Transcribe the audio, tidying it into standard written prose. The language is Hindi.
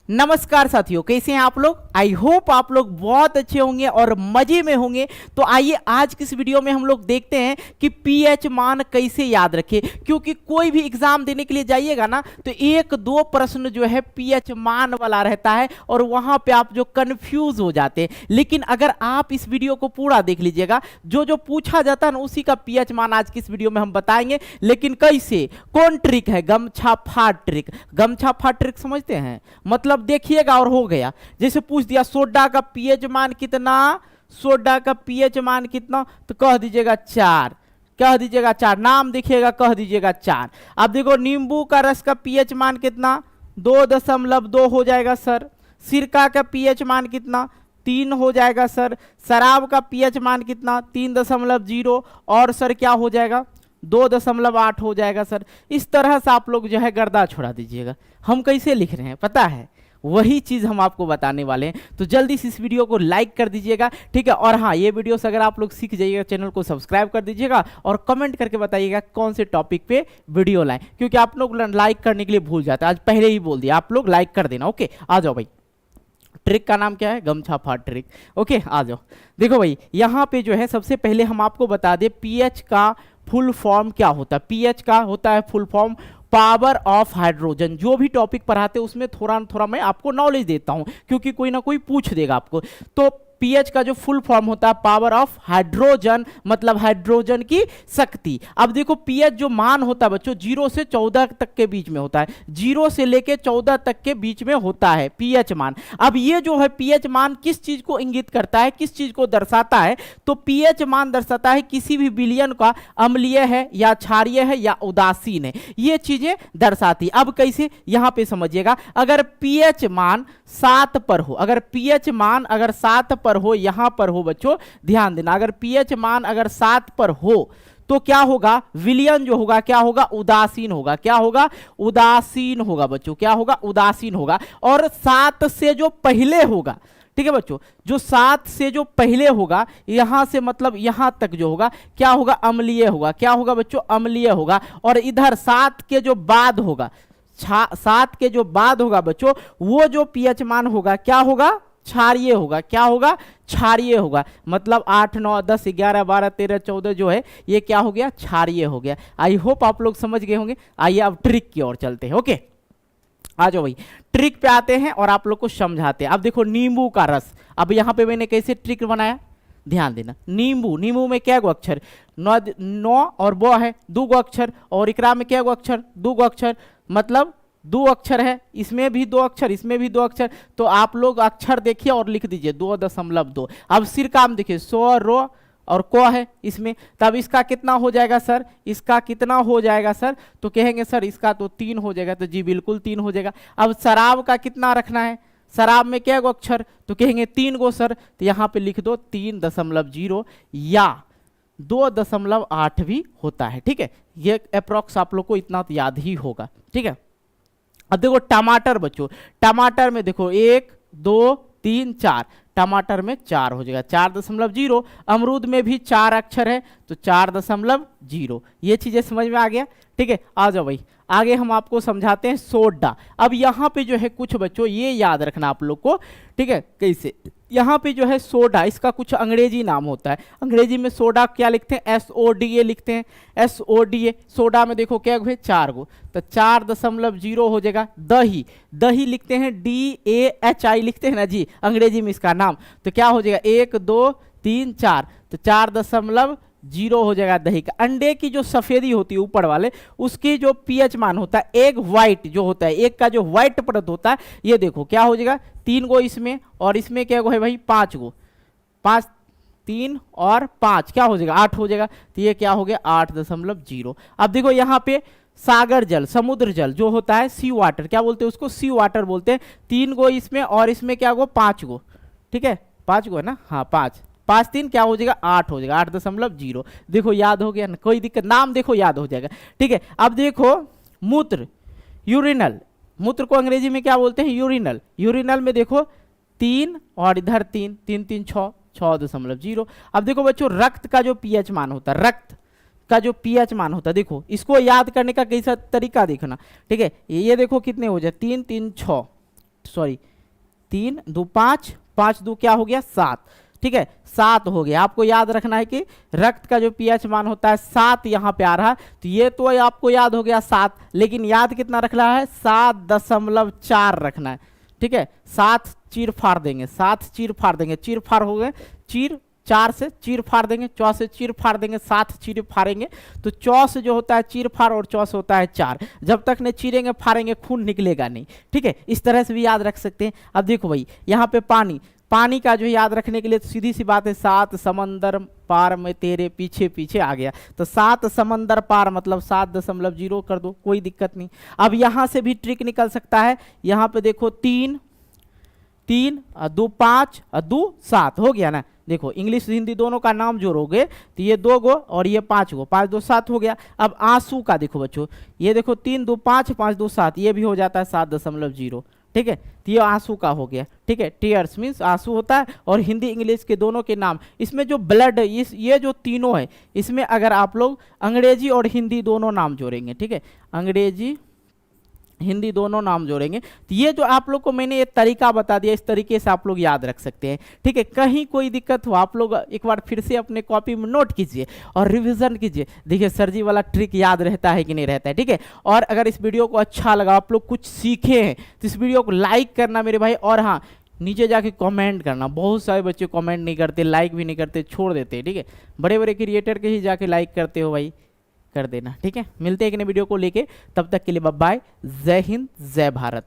नमस्कार साथियों, कैसे हैं आप लोग। आई होप आप लोग बहुत अच्छे होंगे और मजे में होंगे। तो आइए आज की इस वीडियो में हम लोग देखते हैं कि पीएच मान कैसे याद रखें, क्योंकि कोई भी एग्जाम देने के लिए जाइएगा ना तो एक दो प्रश्न जो है पीएच मान वाला रहता है और वहां पे आप जो कंफ्यूज हो जाते हैं। लेकिन अगर आप इस वीडियो को पूरा देख लीजिएगा, जो जो पूछा जाता है ना उसी का पीएच मान आज की इस वीडियो में हम बताएंगे। लेकिन कैसे, कौन ट्रिक है, गमछा फाड़ ट्रिक। गमछा फाड़ ट्रिक समझते हैं, मतलब देखिएगा और हो गया। जैसे पूछ दिया सोडा का पीएच मान कितना, सोडा का पीएच मान कितना, तो कह दीजिएगा 4, कह दीजिएगा 4। नाम देखिएगा, कह दीजिएगा 4। अब देखो नींबू का रस का पीएच मान कितना, 2.2 हो जाएगा सर। सिरका का पीएच मान कितना, 3 हो जाएगा सर। शराब का पीएच मान कितना, 3.0। और सर क्या हो जाएगा, 2.8 हो जाएगा सर। इस तरह से आप लोग जो है गर्दा छोड़ा दीजिएगा। हम कैसे लिख रहे हैं पता है, वही चीज़ हम आपको बताने वाले हैं। तो जल्दी से इस वीडियो को लाइक कर दीजिएगा, ठीक है। और हाँ, ये वीडियो से अगर आप लोग सीख जाइएगा, चैनल को सब्सक्राइब कर दीजिएगा और कमेंट करके बताइएगा कौन से टॉपिक पे वीडियो लाएं, क्योंकि आप लोग लाइक करने के लिए भूल जाते हैं। आज पहले ही बोल दिया, आप लोग लाइक कर देना। ओके, आ जाओ भाई। ट्रिक का नाम क्या है, गमछा फाड़ ट्रिक। ओके, आ जाओ। देखो भाई, यहाँ पे जो है सबसे पहले हम आपको बता दें पीएच का फुल फॉर्म क्या होता है। पीएच का होता है full form power of hydrogen. जो भी टॉपिक पढ़ाते हैं उसमें थोड़ा ना थोड़ा मैं आपको नॉलेज देता हूं, क्योंकि कोई ना कोई पूछ देगा आपको। तो पीएच का जो फुल फॉर्म होता है पावर ऑफ हाइड्रोजन, मतलब हाइड्रोजन की शक्ति। अब देखो पीएच जो मान होता है बच्चों 0 से 14 तक के बीच में होता है, 0 से लेके 14 तक के बीच में होता है पीएच मान। अब ये जो है पीएच मान किस चीज को इंगित करता है, किस चीज को दर्शाता है, तो पीएच मान दर्शाता है किसी भी विलयन का अम्लीय है या क्षारीय है या उदासीन है, ये चीजें दर्शाती। अब कैसे, यहां पे समझिएगा। अगर पीएच मान 7 पर हो, अगर पीएच मान अगर 7 पर हो, यहां पर हो बच्चों ध्यान देना, अगर पीएच मान अगर 7 पर हो तो क्या होगा, विलयन जो होगा क्या होगा, उदासीन होगा। क्या होगा, उदासीन होगा बच्चों, क्या होगा, उदासीन होगा। और 7 से जो पहले होगा, ठीक है बच्चों, जो 7 से जो पहले होगा, यहां से मतलब यहां तक जो होगा क्या होगा, अम्लीय होगा। क्या होगा बच्चों, अम्लीय होगा। और इधर 7 के जो बाद होगा, 7 के जो बाद होगा बच्चों, वो जो पीएच मान होगा क्या होगा, क्षारीय होगा। क्या होगा, क्षारीय होगा। मतलब 8, 9, 10, 11, 12, 13, 14 जो है ये क्या हो गया, क्षारीय हो गया। आई होप आप लोग समझ गए होंगे। आइए अब ट्रिक की ओर चलते हैं। ओके, आ जाओ भाई, ट्रिक पे आते हैं और आप लोग को समझाते हैं। अब देखो नींबू का रस, अब यहाँ पे मैंने कैसे ट्रिक बनाया, ध्यान देना। नींबू, नींबू में क्या गो अक्षर, 9 और बो है 2 गो अक्षर, और इकरा में क्या गो अक्षर, 2 गो अक्षर, मतलब 2 अक्षर है। इसमें भी 2 अक्षर, इसमें भी 2 अक्षर। तो आप लोग अक्षर देखिए और लिख दीजिए 2.2। अब सिरका में देखिए 100 रो और को है इसमें, तब इसका कितना हो जाएगा सर, इसका कितना हो जाएगा सर, तो कहेंगे सर इसका तो 3 हो जाएगा। तो जी बिल्कुल 3 हो जाएगा। अब शराब का कितना रखना है, शराब में क्या गो अक्षर, तो कहेंगे 3 गो सर। तो यहाँ पे लिख दो 3.0 या 2.8 भी होता है, ठीक है। ये अप्रोक्स आप लोग को इतना तो याद ही होगा, ठीक है। अब देखो टमाटर बच्चों, टमाटर में देखो 1, 2, 3, 4, टमाटर में 4 हो जाएगा, 4.0। अमरूद में भी 4 अक्षर है तो 4.0। ये चीजें समझ में आ गया, ठीक है। आ जाओ भाई, आगे हम आपको समझाते हैं सोडा। अब यहाँ पे जो है कुछ बच्चों ये याद रखना आप लोग को, ठीक है। कैसे, यहाँ पे जो है सोडा, इसका कुछ अंग्रेजी नाम होता है। अंग्रेजी में सोडा क्या लिखते हैं, SODA लिखते हैं, SODA। सोडा में देखो क्या है, 4 गो, तो 4.0 हो जाएगा। दही, दही लिखते हैं DAHI लिखते हैं ना जी, अंग्रेजी में इसका नाम। तो क्या हो जाएगा, 1, 2, 3, 4, तो 4.0 हो जाएगा दही का। अंडे की जो सफेदी होती है ऊपर वाले, उसकी जो पीएच मान होता है, एग व्हाइट जो होता है, एग का जो व्हाइट परत होता है, ये देखो क्या हो जाएगा, 3 गो इसमें, और इसमें क्या गो है भाई, 5 गो, 5, 3 और 5 क्या हो जाएगा, 8 हो जाएगा। तो ये क्या हो गया, 8.0। अब देखो यहाँ पे सागर जल, समुद्र जल जो होता है, सी वाटर, क्या बोलते हैं उसको, सी वाटर बोलते हैं। 3 गो इसमें, और इसमें क्या गो, 5 गो, ठीक है, 5 गो है ना, हाँ 5, 5, 3 क्या हो जाएगा, 8 हो जाएगा, 8.0। देखो याद हो गया ना, कोई दिक्कत, नाम देखो याद हो जाएगा, ठीक है। अब देखो मूत्र, यूरिनल, मूत्र को अंग्रेजी में क्या बोलते हैं, यूरिनल। यूरिनल में देखो 3 और इधर 3, 3, 3, 6, 6.0। अब देखो बच्चों रक्त का जो पीएच मान होता है, रक्त का जो पीएच मान होता है, देखो इसको याद करने का कैसा तरीका देखना, ठीक है। ये देखो कितने हो जाए, 3, 3, 6, सॉरी 3 2 5, 5 2 क्या हो गया 7, ठीक है 7 हो गया। आपको याद रखना है कि रक्त का जो पीएच मान होता है 7 यहाँ पे आ रहा है, तो ये तो आपको याद हो गया 7, लेकिन याद कितना रखना है 7.4 रखना है, ठीक है। 7 चीर फाड़ देंगे, 7 चीर फाड़ देंगे, चीर फाड़ हो गए, चीर 4 से चीर फाड़ देंगे, 4 से चीर फाड़ देंगे, 7 चीर फाड़ेंगे, तो 4 से जो होता है चीर फाड़ और 4 से होता है 4। जब तक नहीं चीरेंगे फाड़ेंगे खून निकलेगा नहीं, ठीक है। इस तरह से भी याद रख सकते हैं। अब देखो भाई यहाँ पे पानी, पानी का जो याद रखने के लिए तो सीधी सी बात है 7 समंदर पार में तेरे पीछे पीछे आ गया, तो 7 समंदर पार मतलब 7.0 कर दो, कोई दिक्कत नहीं। अब यहाँ से भी ट्रिक निकल सकता है, यहाँ पे देखो 3 3 2 5 2 7 हो गया ना। देखो इंग्लिश हिंदी दोनों का नाम जोड़ोगे तो ये 2 गो और ये 5 गो, 5 2 7 हो गया। अब आंसू का देखो बच्चों, ये देखो 3 2 5 5 2 7, ये भी हो जाता है 7.0, ठीक है। तो ये आंसू का हो गया, ठीक है। टीयर्स मीन्स आंसू होता है, और हिंदी इंग्लिश के दोनों के नाम। इसमें जो ब्लड है, ये जो तीनों है, इसमें अगर आप लोग अंग्रेजी और हिंदी दोनों नाम जोड़ेंगे, ठीक है, अंग्रेजी हिंदी दोनों नाम जोड़ेंगे, तो ये जो आप लोग को मैंने ये तरीका बता दिया, इस तरीके से आप लोग याद रख सकते हैं, ठीक है। कहीं कोई दिक्कत हो आप लोग एक बार फिर से अपने कॉपी में नोट कीजिए और रिवीजन कीजिए, देखिए सर जी वाला ट्रिक याद रहता है कि नहीं रहता है, ठीक है। और अगर इस वीडियो को अच्छा लगा, आप लोग कुछ सीखे हैं, तो इस वीडियो को लाइक करना मेरे भाई, और हाँ नीचे जाके कमेंट करना। बहुत सारे बच्चे कमेंट नहीं करते, लाइक भी नहीं करते, छोड़ देते, ठीक है। बड़े बड़े क्रिएटर के ही जाके लाइक करते हो भाई, कर देना, ठीक है। मिलते हैं एक नए वीडियो को लेके, तब तक के लिए बाय बाय, जय हिंद जय भारत।